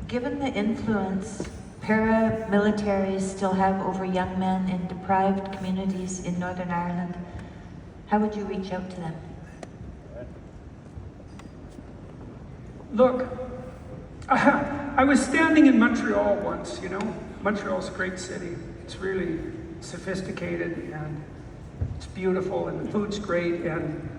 Given the influence paramilitaries still have over young men in deprived communities in Northern Ireland, how would you reach out to them? Look, I was standing in Montreal once, you know. Montreal's a great city. It's really sophisticated and it's beautiful and the food's great, and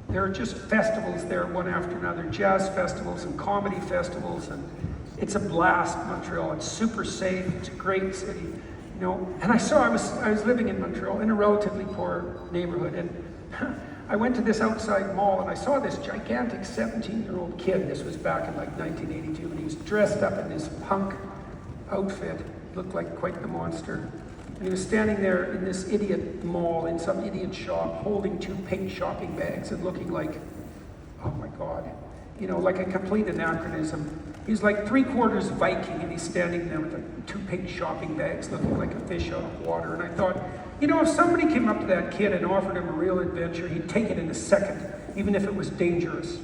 there are just festivals there one after another, jazz festivals and comedy festivals, and it's a blast, Montreal. It's super safe, it's a great city, you know. And I was living in Montreal in a relatively poor neighborhood, and I went to this outside mall and I saw this gigantic 17-year-old kid. This was back in like 1982, and he was dressed up in this punk outfit, looked like quite the monster. And he was standing there in this idiot mall, in some idiot shop, holding 2 pink shopping bags and looking like, oh my God, you know, like a complete anachronism. He's like 3/4 Viking, and he's standing there with like 2 pink shopping bags looking like a fish out of water. And I thought, you know, if somebody came up to that kid and offered him a real adventure, he'd take it in a second, even if it was dangerous.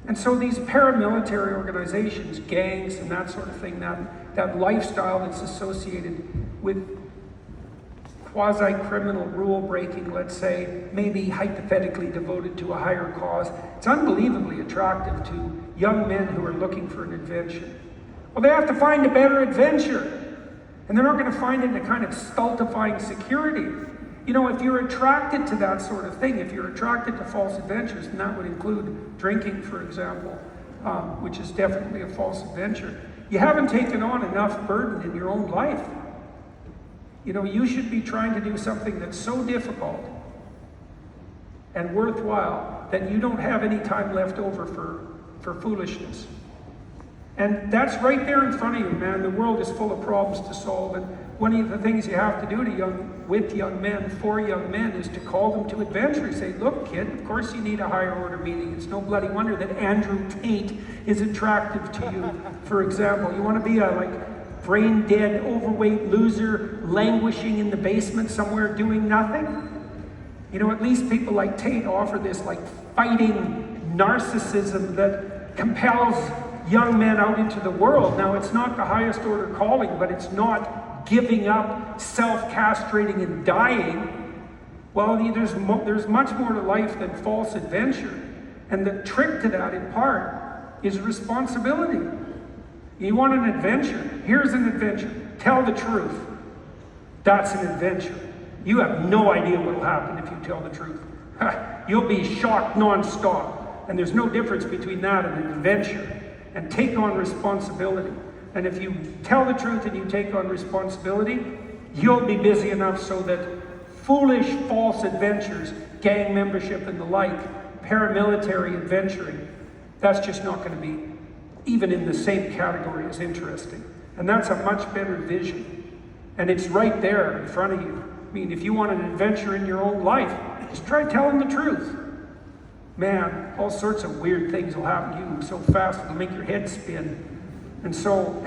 And so these paramilitary organizations, gangs and that sort of thing, that lifestyle that's associated with quasi-criminal rule breaking, let's say, maybe hypothetically devoted to a higher cause, it's unbelievably attractive to young men who are looking for an adventure. Well, they have to find a better adventure. And they're not going to find it in a kind of stultifying security. You know, if you're attracted to that sort of thing, if you're attracted to false adventures, and that would include drinking, for example, which is definitely a false adventure, you haven't taken on enough burden in your own life. You know, you should be trying to do something that's so difficult and worthwhile that you don't have any time left over for foolishness. And that's right there in front of you, man. The world is full of problems to solve, and one of the things you have to do with young men, for young men, is to call them to adventure. Say, look, kid, of course you need a higher order meeting. It's no bloody wonder that Andrew Tate is attractive to you, for example. You want to be a brain-dead, overweight loser languishing in the basement somewhere doing nothing? You know, at least people like Tate offer this fighting narcissism that compels young men out into the world. Now, it's not the highest order calling, but it's not giving up, self-castrating and dying. Well, there's much more to life than false adventure. And the trick to that, in part, is responsibility. You want an adventure? Here's an adventure. Tell the truth. That's an adventure. You have no idea what will happen if you tell the truth. You'll be shocked non-stop. And there's no difference between that and an adventure. And take on responsibility. And if you tell the truth and you take on responsibility, you'll be busy enough so that foolish false adventures, gang membership and the like, paramilitary adventuring, that's just not going to be even in the same category as interesting. And that's a much better vision. And it's right there in front of you. I mean, if you want an adventure in your own life, just try telling the truth. Man, all sorts of weird things will happen to you so fast it'll make your head spin. And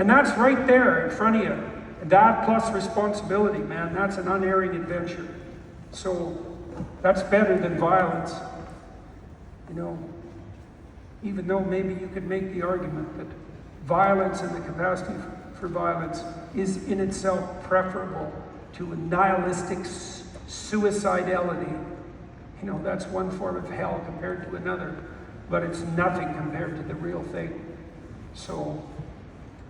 that's right there in front of you. And that plus responsibility, man, that's an unerring adventure. So that's better than violence. You know, even though maybe you could make the argument that violence and the capacity for violence is in itself preferable to a nihilistic suicidality. You know, that's one form of hell compared to another, but it's nothing compared to the real thing. So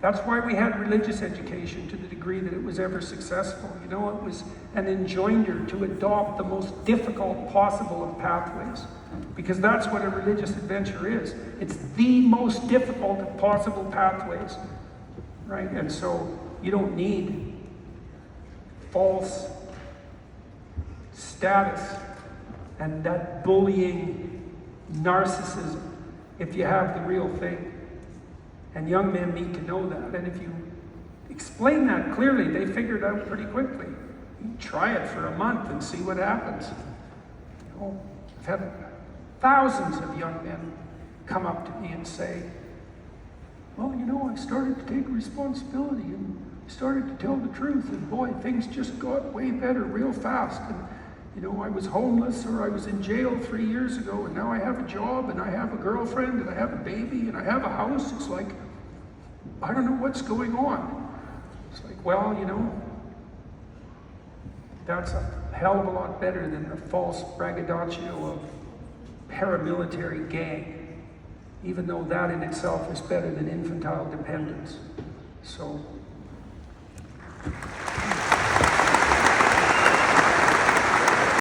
that's why we had religious education to the degree that it was ever successful. You know, it was an enjoinder to adopt the most difficult possible of pathways, because that's what a religious adventure is. It's the most difficult of possible pathways, right? And so you don't need false status and that bullying narcissism if you have the real thing. And young men need to know that. And if you explain that clearly, they figure it out pretty quickly. You try it for a month and see what happens. You know, I've had thousands of young men come up to me and say, well, you know, I started to take responsibility and started to tell the truth, and boy, things just got way better real fast. And you know, I was homeless or I was in jail 3 years ago, and now I have a job and I have a girlfriend and I have a baby and I have a house. It's like, I don't know what's going on. It's like, well, you know, that's a hell of a lot better than the false braggadocio of paramilitary gang, even though that in itself is better than infantile dependence. So